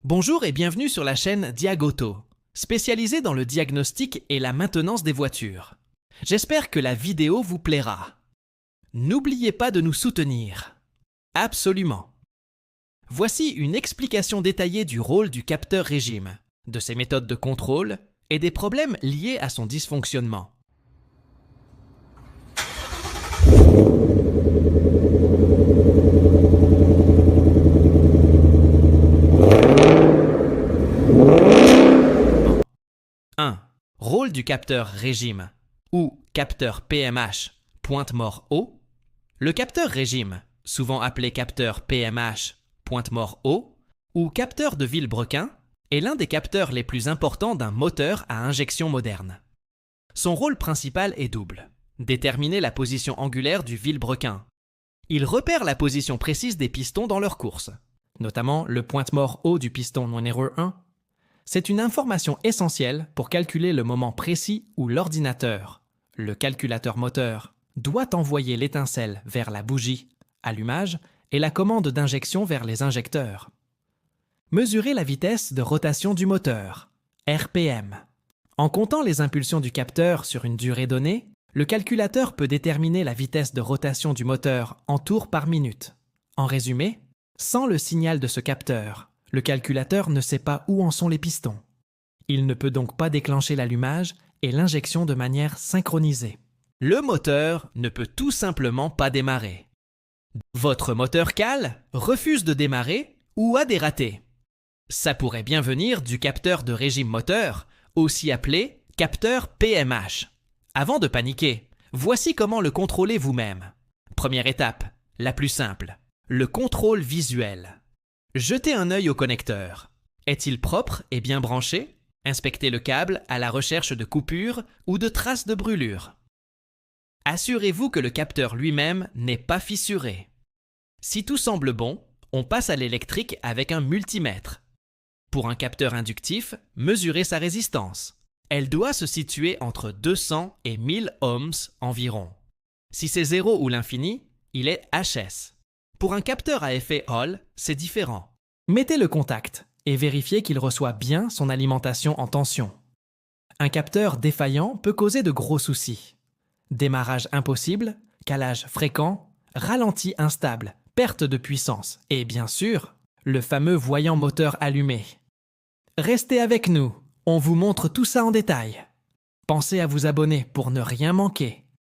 Bonjour et bienvenue sur la chaîne Diagauto, spécialisée dans le diagnostic et la maintenance des voitures. J'espère que la vidéo vous plaira. N'oubliez pas de nous soutenir. Absolument. Voici une explication détaillée du rôle du capteur régime, de ses méthodes de contrôle et des problèmes liés à son dysfonctionnement. Rôle du capteur régime ou capteur PMH, pointe-mort haut. Le capteur régime, souvent appelé capteur PMH, pointe-mort haut, ou capteur de Villebrequin, est l'un des capteurs les plus importants d'un moteur à injection moderne. Son rôle principal est double: déterminer la position angulaire du Villebrequin. Il repère la position précise des pistons dans leur course, notamment le pointe-mort haut du piston numéro 1. C'est une information essentielle pour calculer le moment précis où l'ordinateur, le calculateur moteur, doit envoyer l'étincelle vers la bougie, allumage, et la commande d'injection vers les injecteurs. Mesurer la vitesse de rotation du moteur, RPM. En comptant les impulsions du capteur sur une durée donnée, le calculateur peut déterminer la vitesse de rotation du moteur en tours par minute. En résumé, sans le signal de ce capteur, le calculateur ne sait pas où en sont les pistons. Il ne peut donc pas déclencher l'allumage et l'injection de manière synchronisée. Le moteur ne peut tout simplement pas démarrer. Votre moteur cale, refuse de démarrer ou a des ratés. Ça pourrait bien venir du capteur de régime moteur, aussi appelé capteur PMH. Avant de paniquer, voici comment le contrôler vous-même. Première étape, la plus simple, le contrôle visuel. Jetez un œil au connecteur. Est-il propre et bien branché? Inspectez le câble à la recherche de coupures ou de traces de brûlure. Assurez-vous que le capteur lui-même n'est pas fissuré. Si tout semble bon, on passe à l'électrique avec un multimètre. Pour un capteur inductif, mesurez sa résistance. Elle doit se situer entre 200 et 1000 ohms environ. Si c'est 0 ou l'infini, il est HS. Pour un capteur à effet Hall, c'est différent. Mettez le contact et vérifiez qu'il reçoit bien son alimentation en tension. Un capteur défaillant peut causer de gros soucis. Démarrage impossible, calage fréquent, ralenti instable, perte de puissance et bien sûr, le fameux voyant moteur allumé. Restez avec nous, on vous montre tout ça en détail. Pensez à vous abonner pour ne rien manquer.